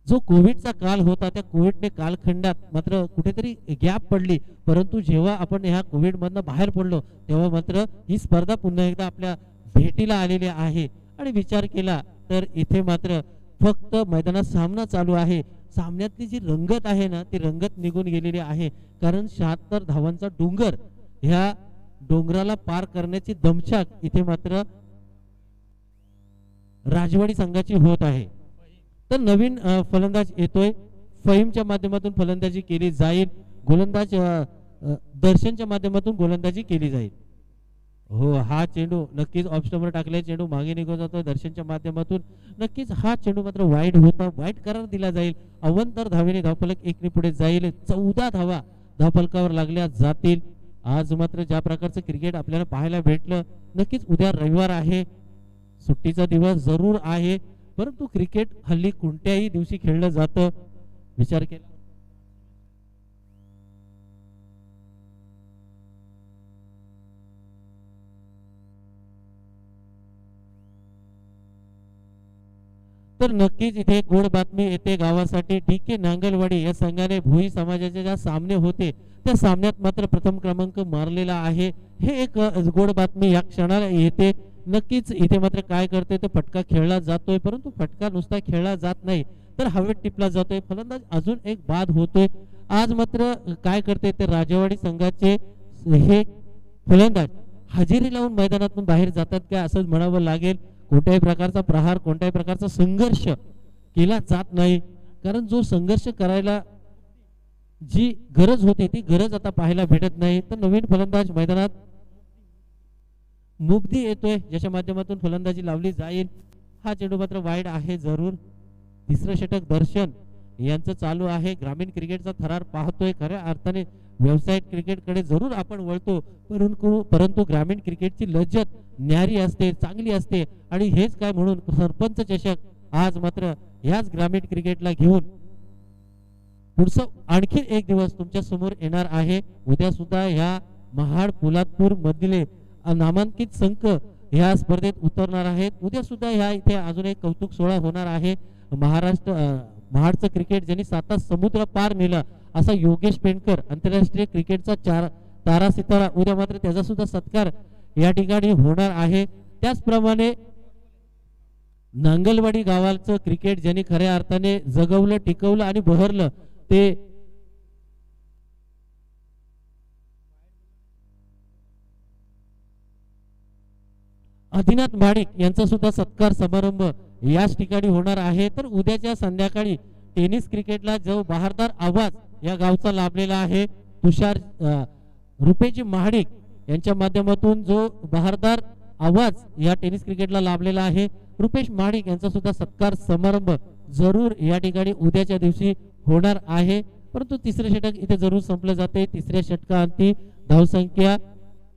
जो कोविडचा काल होता त्या कोविडने कालखंडात मात्र कुठेतरी गॅप पडली परंतु जेव्हा आपण ह्या कोविड मधनं बाहेर पडलो तेव्हा मात्र ही स्पर्धा पुन्हा एकदा आपल्या भेटीला आलेली आहे. आणि विचार केला तर इथे मात्र फक्त मैदानात सामना चालू आहे. सामन्यातली जी रंगत आहे ना ती रंगत निघून गेलेली आहे कारण 76 धावांचा डोंगर ह्या डोंगराला पार करण्याची दमछाक इथे मात्र राजवाडी संघाची होत आहे. तर नवीन फलंदाज येतोय. फहीमच्या माध्यमातून फलंदाजी केली जाईल. गोलंदाज दर्शनच्या माध्यमातून गोलंदाजी केली जाईल. हो हा चेंडू नक्कीच ऑफ स्टंपवर टाकलाय. चेंडू मागे निघून जातो दर्शनच्या माध्यमातून. नक्कीच हा चेंडू मात्र वाईड होता. वाईड करार दिला जाईल. अवंतर धावेने धावफलक 1 ने पुढे जाईल. 14 धावा धावफलकावर लागल्या जातील. आज मात्र ज्या प्रकारचं क्रिकेट आपल्याला पाहायला भेटलं नक्कीच उद्या रविवार आहे, सुट्टीचा दिवस जरूर आहे परंतु क्रिकेट हल्ली कोणत्याही दिवशी खेळलं जातं. विचार केला तर नक्कीच इथे गोड बातमी येते गावासाठी. DK नांगलवाडी या संघाने भोई समाजाचे ज्या सामने होते त्या सामन्यात मात्र प्रथम क्रमांक मारलेला आहे. हे एक गोड बातमी या क्षणाला येते. नक्कीच इथे मात्र काय करते तर फटका खेळला जातोय परंतु फटका नुसता खेळला जात नाही तर हवेत टिपला जातोय. फलंदाज अजून एक बाद होतोय. आज मात्र काय करते ते राजवाडी संघाचे हे फलंदाज हजेरी लावून मैदानातून बाहेर जातात का असं म्हणावं लागेल. कोणत्याही प्रकारचा प्रहार कोणत्याही प्रकारचा संघर्ष केला जात नाही कारण जो संघर्ष करायला जी गरज होती ती गरज आता पाहायला भेटत नाही. तर नवीन फलंदाज मैदानात मुग्धी येतोय ज्याच्या माध्यमातून फलंदाजी लावली जाईल. हा चेंडू मात्र वाईड आहे जरूर. तिसरं षटक दर्शन यांचं चालू आहे. ग्रामीण क्रिकेटचा थरार पाहतोय. खऱ्या अर्थाने व्यावसायिक क्रिकेटकडे जरूर आपण वळतो, परंतु ग्रामीण क्रिकेटची लज्जत न्यारी असते, चांगली असते. आणि हेच काय म्हणून सरपंच चषक आज मात्र ह्याच ग्रामीण क्रिकेटला घेऊन पुढचं आणखी एक दिवस तुमच्या समोर येणार आहे. उद्या सुद्धा ह्या महाड पोलादपूर मधले नामांकित संघ ह्या स्पर्धेत उतरणार आहेत. उद्या सुद्धा ह्या इथे अजून एक कौतुक सोहळा होणार आहे. महाडचं क्रिकेट ज्यांनी 7 समुद्र पार नेला असा योगेश पेंडकर आंतरराष्ट्रीय क्रिकेटचा तारा सितारा, उद्या मात्र त्याचा सुद्धा सत्कार या ठिकाणी होणार आहे. त्याचप्रमाणे नांगलवाडी गावाचं क्रिकेट ज्यांनी खऱ्या अर्थाने जगवलं, टिकवलं आणि बहरलं ते आदिनाथ माडिक यांचा सुद्धा सत्कार समारंभ याच ठिकाणी होणार आहे. तर उद्याच्या संध्याकाळी टेनिस क्रिकेटला जो बहारदार आवाज या गावचा लाभलेला आहे, तुषार रुपेजी महाडिक यांच्या माध्यमातून जो बहारदार आवाज या टेनिस क्रिकेटला लाभलेला आहे, रुपेश महाडिक यांचा सुद्धा सत्कार समारंभ जरूर या ठिकाणी उद्याच्या दिवशी होणार आहे. परंतु तिसरे षटक इथे जरूर संपलं जाते. तिसऱ्या षटकांती धावसंख्या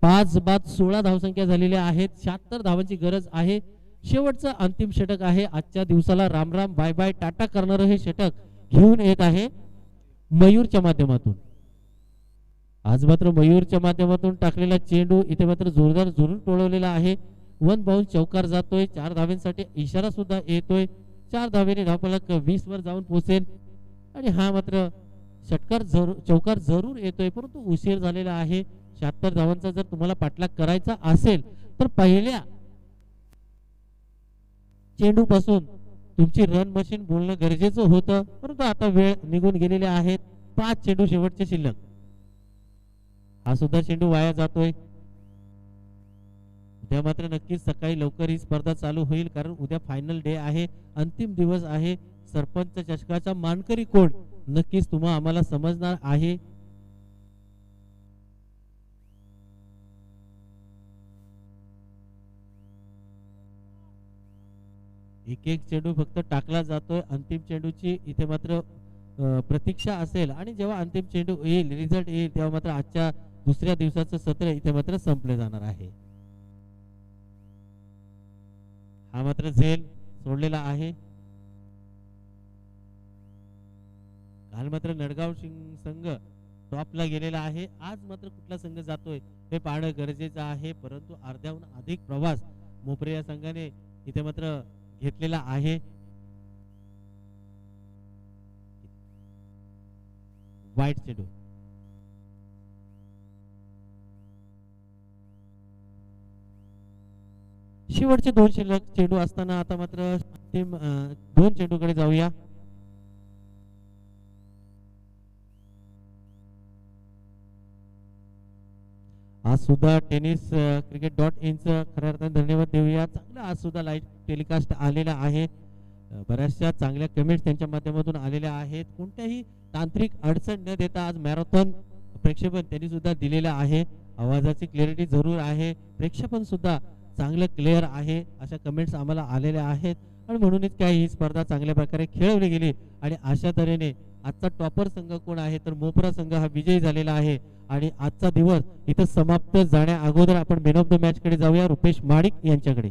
5 बाद 16 धावसंख्या झालेल्या आहेत. 76 धावांची गरज आहे. शेवटचं अंतिम षटक आहे. आजच्या दिवसाला राम राम बाय बाय टाटा करणारं हे षटक घेऊन येत आहे मयूरच्या माध्यमातून. आज मात्र मयूरच्या माध्यमातून टाकलेला चेंडू इथे मात्र जोरदार जोरून टोळवलेला आहे. 1 बाउंस चौकार जातोय. 4 धाव्यांसाठी इशारा सुद्धा येतोय. 4 धावेने धावफलक 20 वर जाऊन पोहोचेल आणि हा मात्र चौकार जरूर येतोय, परंतु उशीर झालेला आहे. 76 धावांचा जर तुम्हाला पाठलाग करायचा असेल तर पहिल्या चेंडू पासून तुमची रन मशीन बोलणं गरजेचं होतं, परंतु आता वेळ निघून गेलेले आहेत. 5 चेंडू शेवटचे शिल्लक. हा सुद्धा चेंडू वाया जातोय. उद्या मात्र नक्कीच सकाळी लवकर ही स्पर्धा चालू होईल, कारण उद्या फायनल डे आहे, अंतिम दिवस आहे. सरपंच चषकाचा मानकरी कोण नक्कीच तुम्हाला आम्हाला समजणार आहे. एक चेंडू फक्त टाकला जातोय. अंतिम चेंडूची इथे मात्र प्रतीक्षा असेल आणि जेव्हा अंतिम चेंडू येईल, रिझल्ट येईल, तेव्हा मात्र आजच्या दुसऱ्या दिवसाचं सत्र इथे मात्र संपले जाणार आहे. हा मात्र झेल सोडलेला आहे. काल मात्र नडगाव संघ टॉपला गेलेला आहे. आज मात्र कुठला संघ जातोय हे पाहणं गरजेचं आहे, परंतु अर्ध्याहून अधिक प्रवास मोपरे या संघाने इथे मात्र घेतलेला आहे. वाईट चेंडू. शेवटचे 2 शिल्लक चेंडू असताना आता मात्र अंतिम 2 चेंडूकडे जाऊया. आज सुद्धा टेनिस cricket.in खऱ्या अर्थाने धन्यवाद देऊया. चांगला आज सुद्धा लाईव्ह टेलिकास्ट आलेला आहे. बऱ्याचशा चांगल्या कमेंट्स त्यांच्या माध्यमातून आलेल्या आहेत. कोणत्याही तांत्रिक अडचण न देता आज मॅरेथॉन प्रेक्षेपण त्यांनी सुद्धा दिलेलं आहे. आवाजाची क्लॅरिटी जरूर आहे, प्रेक्षेपण सुद्धा चांगलं क्लिअर आहे, अशा कमेंट्स आम्हाला आलेल्या आहेत. आणि म्हणूनच काय ही स्पर्धा चांगल्या प्रकारे खेळवली गेली आणि अशा तऱ्हेने आजचा टॉपर संघ कोण आहे तर मोपरा संघ हा विजयी झालेला आहे. आणि आजचा दिवस इथं समाप्त जाण्या अगोदर आपण मॅन ऑफ द मॅच कडे जाऊया, रुपेश माडिक यांच्याकडे.